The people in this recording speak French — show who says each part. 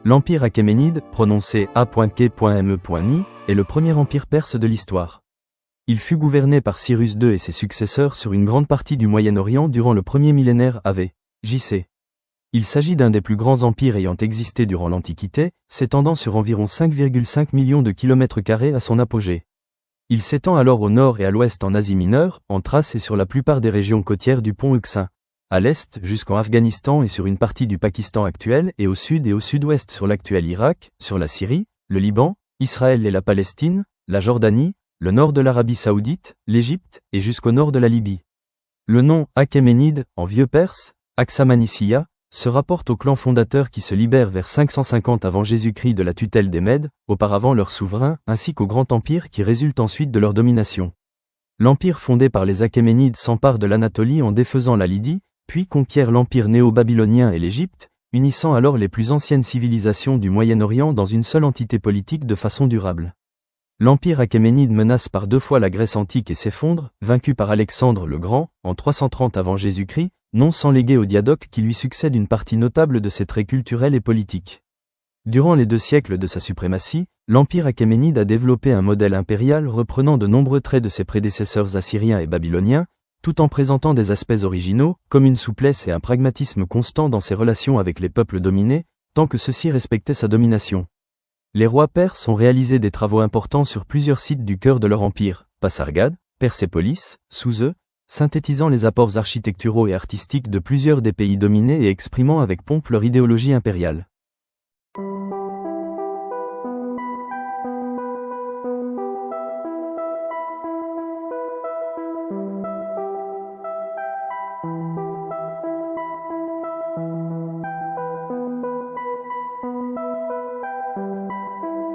Speaker 1: L'empire achéménide, prononcé A.K.me.ni, est le premier empire perse de l'histoire. Il fut gouverné par Cyrus II et ses successeurs sur une grande partie du Moyen-Orient durant le premier millénaire av.J.C. Il s'agit d'un des plus grands empires ayant existé durant l'Antiquité, s'étendant sur environ 5,5 millions de kilomètres carrés à son apogée. Il s'étend alors au nord et à l'ouest en Asie mineure, en Thrace et sur la plupart des régions côtières du pont Euxin. À l'est jusqu'en Afghanistan et sur une partie du Pakistan actuel et au sud et au sud-ouest sur l'actuel Irak, sur la Syrie, le Liban, Israël et la Palestine, la Jordanie, le nord de l'Arabie saoudite, l'Égypte et jusqu'au nord de la Libye. Le nom achéménide, en vieux perse, Aksamanissia, se rapporte au clan fondateur qui se libère vers 550 avant Jésus-Christ de la tutelle des Mèdes, auparavant leur souverain, ainsi qu'au grand empire qui résulte ensuite de leur domination. L'empire fondé par les Achéménides s'empare de l'Anatolie en défaisant la Lydie, puis conquiert l'empire néo-babylonien et l'Égypte, unissant alors les plus anciennes civilisations du Moyen-Orient dans une seule entité politique de façon durable. L'empire achéménide menace par deux fois la Grèce antique et s'effondre, vaincu par Alexandre le Grand, en 330 avant Jésus-Christ, non sans léguer au Diadoque qui lui succède une partie notable de ses traits culturels et politiques. Durant les 2 siècles de sa suprématie, l'empire achéménide a développé un modèle impérial reprenant de nombreux traits de ses prédécesseurs assyriens et babyloniens, tout en présentant des aspects originaux, comme une souplesse et un pragmatisme constant dans ses relations avec les peuples dominés, tant que ceux-ci respectaient sa domination. Les rois perses ont réalisé des travaux importants sur plusieurs sites du cœur de leur empire, Pasargade, Persépolis, Souzeux, synthétisant les apports architecturaux et artistiques de plusieurs des pays dominés et exprimant avec pompe leur idéologie impériale.